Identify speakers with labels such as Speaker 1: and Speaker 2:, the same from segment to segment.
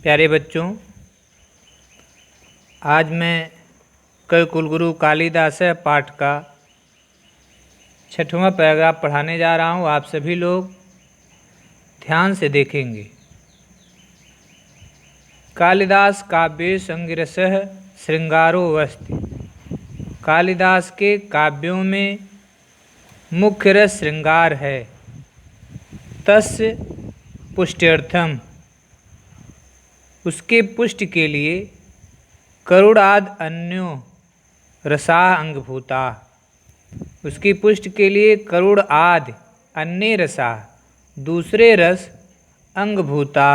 Speaker 1: प्यारे बच्चों, आज मैं कवि कुलगुरु कालिदास पाठ का 6वां पैराग्राफ पढ़ाने जा रहा हूँ। आप सभी लोग ध्यान से देखेंगे। कालिदास काव्य संगिरसः श्रृंगारो वस्ति। कालिदास के काव्यों में मुख्य रस श्रृंगार है। तस्य पुष्ट्यर्थम, उसके पुष्टि के लिए करुणाद अन्यो रसा अंगभूता, उसकी पुष्टि के लिए करुण आदि अन्य रसा दूसरे रस अंगभूता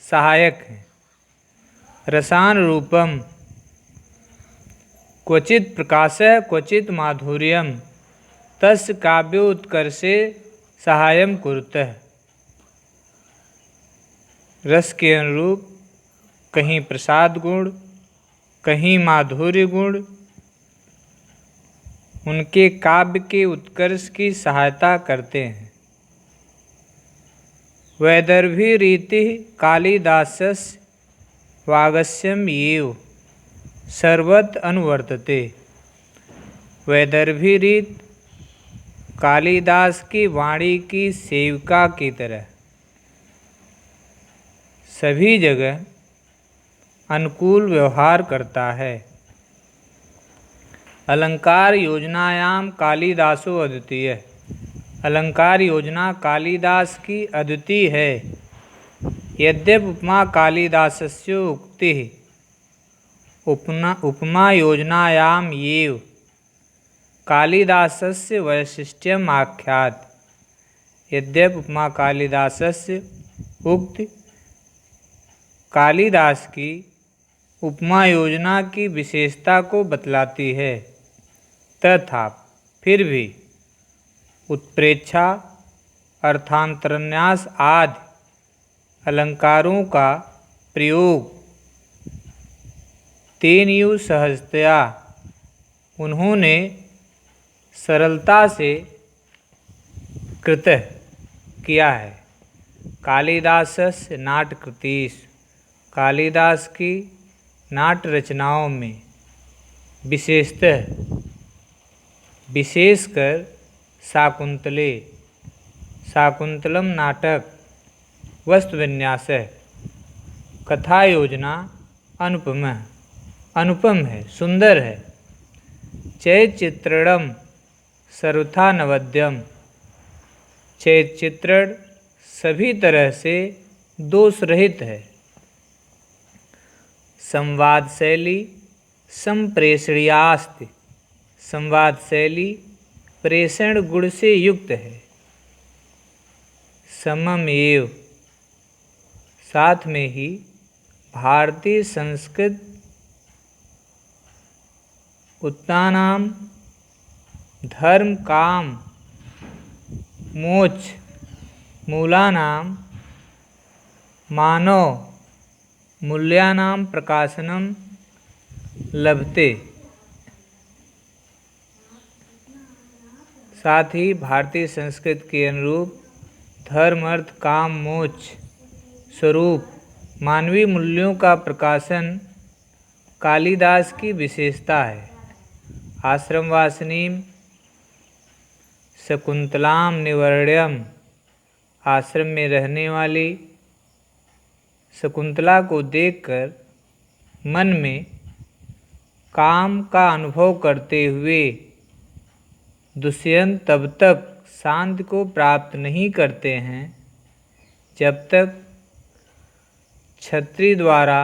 Speaker 1: सहायक हैं। रसान रूपम क्वचित प्रकाश क्वचित माधुर्यम तस् काव्योत्कर्षे सहायम कुरुतः। रस के अनुरूप कहीं प्रसाद गुण, कहीं माधुर्य गुण उनके काव्य के उत्कर्ष की सहायता करते हैं। वैदर्भी रीति कालिदासस्य वागस्यम एव सर्वत्र अनुवर्तते। वैदर्भी रीत कालिदास की वाणी की सेविका की तरह सभी जगह अनुकूल व्यवहार करता है। अलंकार योजनायाम कालिदासो अद्वितीय। अलंकार योजना कालिदास की अद्वितीय है। यद्यपि उपमा कालिदासस्य उक्ति उपमा योजनायाम एव कालिदासस्य वैशिष्ट्यम आख्यात। यद्यपि उपमा कालिदासस्य उक्ति कालिदास की उपमा योजना की विशेषता को बतलाती है, तथा फिर भी उत्प्रेक्षा अर्थांतरन्यास आदि अलंकारों का प्रयोग तेनयु सहजतया उन्होंने सरलता से कृतः किया है। कालिदासस्य नाटकृतिषु, कालिदास की नाट्य रचनाओं में विशेषकर शाकुंतले, शाकुंतलम नाटक वस्तु विन्यास कथा योजना अनुपम है, सुंदर है। चैचित्रणम सर्वथा नवद्यम, चैचित्रण सभी तरह से दोष रहित है। संवाद शैली संप्रेषणीयास्ति, संवाद शैली प्रेषण गुण से युक्त है। सममेव साथ में ही भारतीय संस्कृत उत्तानाम धर्म काम मोक्ष मूलानाम मानव मूल्यानाम प्रकाशनम लभते। साथ ही भारतीय संस्कृति के अनुरूप धर्म अर्थ काम मोक्ष स्वरूप मानवीय मूल्यों का प्रकाशन कालिदास की विशेषता है। आश्रमवासिनीम शकुंतलाम निवर्ण्यम, आश्रम में रहने वाली शकुंतला को देखकर मन में काम का अनुभव करते हुए दुष्यंत तब तक शांति को प्राप्त नहीं करते हैं जब तक क्षत्रिय द्वारा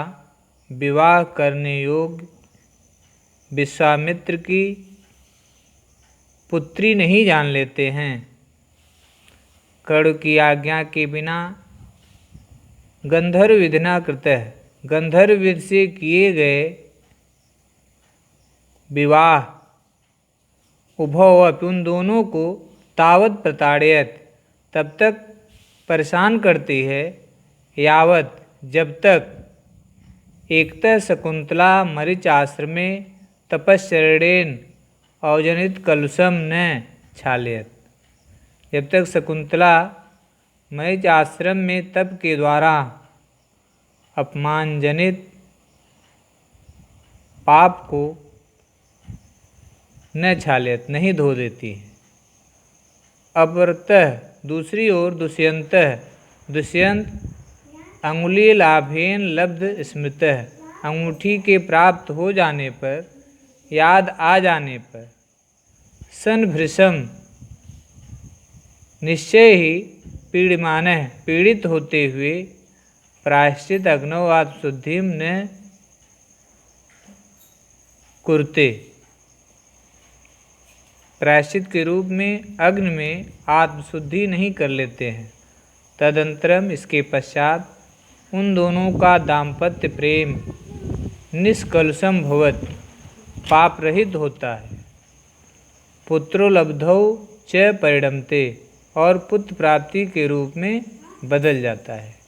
Speaker 1: विवाह करने योग्य विश्वामित्र की पुत्री नहीं जान लेते हैं। कर्ण की आज्ञा के बिना गंधर्व विधिना कृतः, गंधर्व विधि से किए गए विवाह उभव उन दोनों को तावत प्रताड़यत, तब तक परेशान करती है, यावत जब तक एकतः शकुंतला मरीच आश्रमे तपश्चरणेन अवजनित कलुषम न क्षालयत। जब तक शकुंतला मरीच आश्रम में तप के द्वारा अपमानजनित पाप को न छालयत नहीं धो देती हैं। अपरतः दूसरी ओर दुष्यंत अंगुलीलाभेन लब्ध स्मृतः, अंगूठी के प्राप्त हो जाने पर, याद आ जाने पर, सनभृशम निश्चय ही पीड़मानः पीड़ित होते हुए, प्रायश्चित अग्नौ आत्मशुद्धिम न कुरुते, प्रायश्चित के रूप में अग्नि में आत्मशुद्धि नहीं कर लेते हैं। तदंतरम इसके पश्चात उन दोनों का दाम्पत्य प्रेम निष्कलुषम भवत पाप रहित होता है। पुत्रो लब्धौ च परिणमते और पुत्र प्राप्ति के रूप में बदल जाता है।